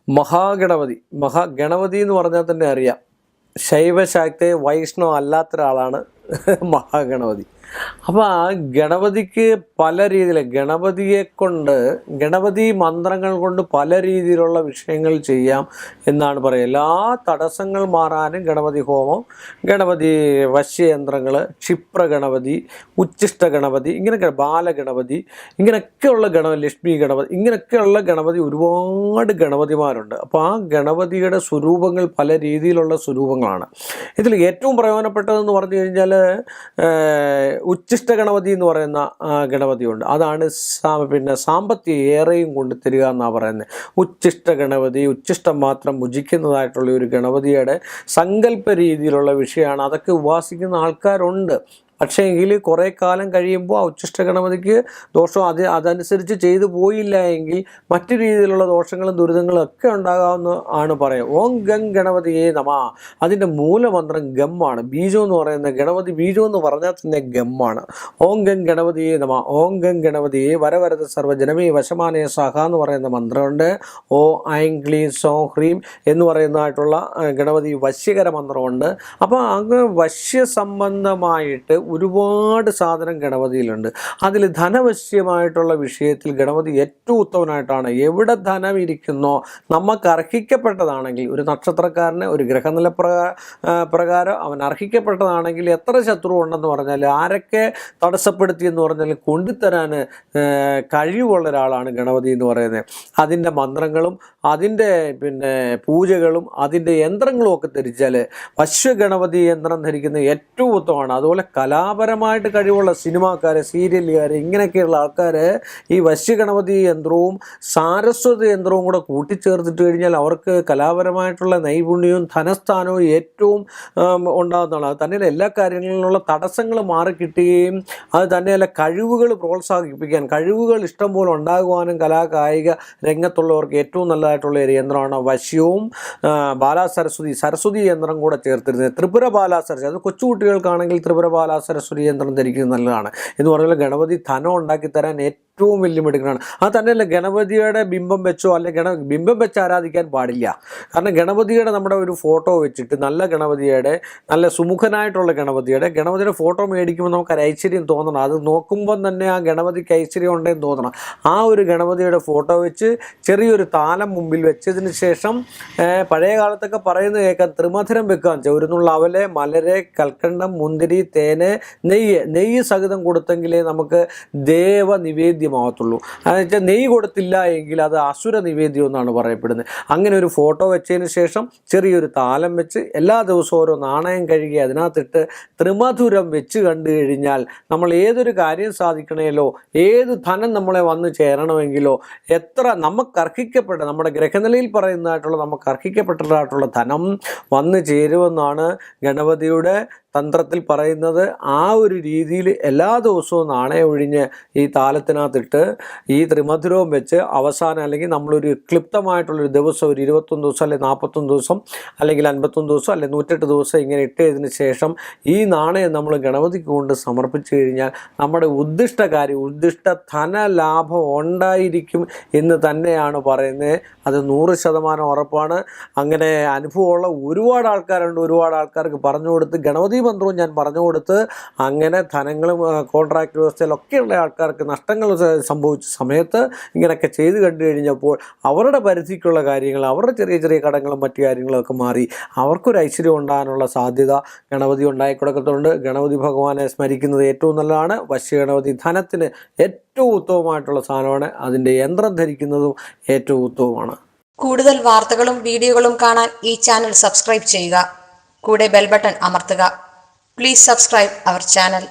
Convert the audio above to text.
മഹാഗണപതി എന്ന് പറഞ്ഞാൽ തന്നെ അറിയാം, ശൈവശാക്തേ വൈഷ്ണവ അല്ലാത്തൊരാളാണ് മഹാഗണപതി. അപ്പോൾ ആ ഗണപതിക്ക് പല രീതിയിൽ ഗണപതി മന്ത്രങ്ങൾ കൊണ്ട് പല രീതിയിലുള്ള വിഷയങ്ങൾ ചെയ്യാം എന്നാണ് പറയുക. എല്ലാ തടസ്സങ്ങൾ മാറാനും ഗണപതി ഹോമം, ഗണപതി വശ്യയന്ത്രങ്ങൾ, ക്ഷിപ്ര ഗണപതി, ഉച്ഛിഷ്ട ഗണപതി, ഇങ്ങനെയൊക്കെ ബാലഗണപതി, ഇങ്ങനെയൊക്കെയുള്ള ലക്ഷ്മി ഗണപതി, ഇങ്ങനെയൊക്കെയുള്ള ഗണപതി ഒരുപാട് ഗണപതിമാരുണ്ട്. അപ്പോൾ ആ ഗണപതിയുടെ സ്വരൂപങ്ങൾ പല രീതിയിലുള്ള സ്വരൂപങ്ങളാണ്. ഇതിൽ ഏറ്റവും പ്രയോജനപ്പെട്ടതെന്ന് പറഞ്ഞു കഴിഞ്ഞാൽ ഉച്ഛിഷ്ട ഗണപതി എന്ന് പറയുന്ന ഗണപതിയുണ്ട്. അതാണ് സാമ്പത്തികം ഏറെയും കൊണ്ട് തരിക എന്നാണ് പറയുന്നത്. ഉച്ഛിഷ്ട ഗണപതി, ഉച്ഛിഷ്ടം മാത്രം ഭുജിക്കുന്നതായിട്ടുള്ള ഒരു ഗണപതിയുടെ സങ്കല്പ രീതിയിലുള്ള വിഷയമാണ്. അതൊക്കെ ഉപാസിക്കുന്ന ആൾക്കാരുണ്ട്. പക്ഷേ എങ്കിൽ കുറേ കാലം കഴിയുമ്പോൾ ആ ഉച്ഛിഷ്ട ഗണപതിക്ക് ദോഷം അതനുസരിച്ച് ചെയ്തു പോയില്ല എങ്കിൽ മറ്റു രീതിയിലുള്ള ദോഷങ്ങളും ദുരിതങ്ങളും ഒക്കെ ഉണ്ടാകാമെന്ന് ആണ് പറയുക. ഓം ഗം ഗണപതിയേ നമ. അതിൻ്റെ മൂലമന്ത്രം ഗമ്മാണ്. ബീജം എന്ന് പറയുന്നത് ഗണപതി ബീജം എന്ന് പറഞ്ഞാൽ തന്നെ ഗമ്മാണ്. ഓം ഗം ഗണപതിയേ നമ. ഓം ഗം ഗണപതിയെ വരവരത സർവ്വജനമേ വശമാനേ സഹ എന്ന് പറയുന്ന മന്ത്രമുണ്ട്. ഓ ഐം ക്ലീം സോ ഹ്രീം എന്ന് പറയുന്നതായിട്ടുള്ള ഗണപതി വശ്യകര മന്ത്രമുണ്ട്. അപ്പോൾ അങ്ങ് വശ്യ സംബന്ധമായിട്ട് ഒരുപാട് സാധനം ഗണപതിയിലുണ്ട്. അതിൽ ധനവശ്യമായിട്ടുള്ള വിഷയത്തിൽ ഗണപതി ഏറ്റവും ഉത്തമനായിട്ടാണ്. എവിടെ ധനം ഇരിക്കുന്നോ, നമുക്ക് അർഹിക്കപ്പെട്ടതാണെങ്കിൽ, ഒരു നക്ഷത്രക്കാരന് ഒരു ഗ്രഹനില പ്രകാരം അവൻ അർഹിക്കപ്പെട്ടതാണെങ്കിൽ എത്ര ശത്രു ഉണ്ടെന്ന് പറഞ്ഞാൽ, ആരൊക്കെ തടസ്സപ്പെടുത്തി എന്ന് പറഞ്ഞാൽ കൊണ്ടുതരാൻ കഴിവുള്ള ഒരാളാണ് ഗണപതി എന്ന് പറയുന്നത്. അതിൻ്റെ മന്ത്രങ്ങളും അതിൻ്റെ പൂജകളും അതിൻ്റെ യന്ത്രങ്ങളും ഒക്കെ ധരിച്ചാൽ വശ്യഗണപതി യന്ത്രം ധരിക്കുന്നത് ഏറ്റവും ഉത്തമമാണ്. അതുപോലെ കലാപരമായിട്ട് കഴിവുള്ള സിനിമാക്കാർ, സീരിയലുകാർ, ഇങ്ങനെയൊക്കെയുള്ള ആൾക്കാർ ഈ വശ്യഗണപതി യന്ത്രവും സാരസ്വത യന്ത്രവും കൂടെ കൂട്ടിച്ചേർത്തിട്ട് കഴിഞ്ഞാൽ അവർക്ക് കലാപരമായിട്ടുള്ള നൈപുണ്യവും ധനസ്ഥാനവും ഏറ്റവും ഉണ്ടാകുന്നതാണ്. അത് തന്നെയല്ല എല്ലാ കാര്യങ്ങളിലുള്ള തടസ്സങ്ങൾ മാറിക്കിട്ടുകയും അത് തന്നെയല്ല കഴിവുകൾ പ്രോത്സാഹിപ്പിക്കാൻ, കഴിവുകൾ ഇഷ്ടം പോലെ ഉണ്ടാകുവാനും കലാകായിക രംഗത്തുള്ളവർക്ക് ഏറ്റവും നല്ലതായിട്ടുള്ള ഒരു യന്ത്രമാണ് വശ്യവും സരസ്വതി യന്ത്രം കൂടെ ചേർത്തിരുന്നത്. ത്രിപുര ബാലാസരസ്വതി, അത് കൊച്ചുകുട്ടികൾക്കാണെങ്കിൽ ത്രിപുര ബാലാസരസ്വതി യന്ത്രം ധരിക്കുന്നത് നല്ലതാണ്. എന്ന് പറഞ്ഞാൽ ഗണപതി ധനം ഉണ്ടാക്കി തരാൻ ഏറ്റവും വലിയ മിടുക്കനാണ്. അത് തന്നെയല്ല ഗണപതിയുടെ ബിംബം വെച്ചോ അല്ലെങ്കിൽ ബിംബം വെച്ച് ആരാധിക്കാൻ പാടില്ല. കാരണം ഗണപതിയുടെ നമ്മുടെ ഒരു ഫോട്ടോ വെച്ചിട്ട് നല്ല സുമുഖനായിട്ടുള്ള ഗണപതിയുടെ ഫോട്ടോ മേടിക്കുമ്പോൾ നമുക്ക് ഒരു ഐശ്വര്യം തോന്നണം. അത് നോക്കുമ്പോൾ തന്നെ ആ ഗണപതിക്ക് ഐശ്വര്യം ഉണ്ടെന്ന് തോന്നണം. ആ ഒരു ഗണപതിയുടെ ഫോട്ടോ വെച്ച് ചെറിയൊരു താലം മുമ്പിൽ വെച്ചതിന് ശേഷം പഴയ കാലത്തൊക്കെ പറയുന്നത് കേൾക്കാൻ ത്രിമധുരം വെക്കാൻ വെച്ചാൽ ഒരു നുള്ള അവലെ, മലരെ, കൽക്കണ്ടം, മുന്തിരി, തേന്, നെയ്യ് സഹിതം കൊടുത്തെങ്കിലേ നമുക്ക് ദേവ നിവേദ്യമാകത്തുള്ളൂ. അതെന്ന് വെച്ചാൽ നെയ്യ് കൊടുത്തില്ല എങ്കിൽ അത് അസുര നിവേദ്യം എന്നാണ് പറയപ്പെടുന്നത്. അങ്ങനെ ഒരു ഫോട്ടോ വെച്ചതിന് ശേഷം ചെറിയൊരു താലം വെച്ച് എല്ലാ ദിവസവും ഓരോ നാണയം കഴുകി അതിനകത്തിട്ട് ത്രിമധുരം വെച്ച് കണ്ടു കഴിഞ്ഞാൽ നമ്മൾ ഏതൊരു കാര്യം സാധിക്കണമല്ലോ, ഏത് ധനം നമ്മളെ വന്ന് ചേരണമെങ്കിലോ, എത്ര നമുക്ക് അർഹിക്കപ്പെട്ട നമ്മുടെ ഗ്രഹനിലയിൽ പറയുന്നതായിട്ടുള്ള നമുക്ക് അർഹിക്കപ്പെട്ടതായിട്ടുള്ള ധനം വന്നു ചേരുമെന്നാണ് ഗണപതിയുടെ തന്ത്രത്തിൽ പറയുന്നത്. ആ ഒരു രീതിയിൽ എല്ലാ ദിവസവും നാണയം ഒഴിഞ്ഞ് ഈ താലത്തിനകത്തിട്ട് ഈ ത്രിമധുരവും വെച്ച് അവസാനം അല്ലെങ്കിൽ നമ്മളൊരു ക്ലിപ്തമായിട്ടുള്ളൊരു ദിവസം ഒരു 21 ദിവസം അല്ലെങ്കിൽ 41 ദിവസം അല്ലെങ്കിൽ 51 ദിവസം അല്ലെങ്കിൽ 108 ദിവസം ഇങ്ങനെ ഇട്ടതിന് ശേഷം ഈ നാണയം നമ്മൾ ഗണപതിക്ക് കൊണ്ട് സമർപ്പിച്ചു കഴിഞ്ഞാൽ നമ്മുടെ ഉദ്ദിഷ്ട ധനലാഭം ഉണ്ടായിരിക്കും എന്ന് തന്നെയാണ് പറയുന്നത്. അത് 100% ഉറപ്പാണ്. അങ്ങനെ അനുഭവമുള്ള ഒരുപാട് ആൾക്കാരുണ്ട്. ഒരുപാട് ആൾക്കാർക്ക് പറഞ്ഞു കൊടുത്ത് ഗണപതി മന്ത്രവും ഞാൻ പറഞ്ഞു കൊടുത്ത് അങ്ങനെ ധനങ്ങളും കോൺട്രാക്ട് വ്യവസ്ഥയിലൊക്കെയുള്ള ആൾക്കാർക്ക് നഷ്ടങ്ങൾ സംഭവിച്ച സമയത്ത് ഇങ്ങനെയൊക്കെ ചെയ്ത് കണ്ടു കഴിഞ്ഞപ്പോൾ അവരുടെ പരിധിക്കുള്ള കാര്യങ്ങൾ, അവരുടെ ചെറിയ ചെറിയ കടങ്ങളും മറ്റു കാര്യങ്ങളൊക്കെ മാറി അവർക്കൊരു ഐശ്വര്യം ഉണ്ടാകാനുള്ള സാധ്യത ഗണപതി ഉണ്ടായിക്കൊടുക്കത്തുണ്ട്. ഗണപതി ഭഗവാനെ സ്മരിക്കുന്നത് ഏറ്റവും നല്ലതാണ്. വശ്യഗണപതി ധനത്തിന് ഏറ്റവും ഉത്തമമായിട്ടുള്ള സാധനമാണ്. അതിൻ്റെ യന്ത്രം ധരിക്കുന്നതും ഏറ്റവും ഉത്തമമാണ്. കൂടുതൽ വാർത്തകളും വീഡിയോകളും കാണാൻ ഈ ചാനൽ സബ്സ്ക്രൈബ് ചെയ്യുക. കൂടെ ബെൽ ബട്ടൺ അമർത്തുക. Please subscribe our channel.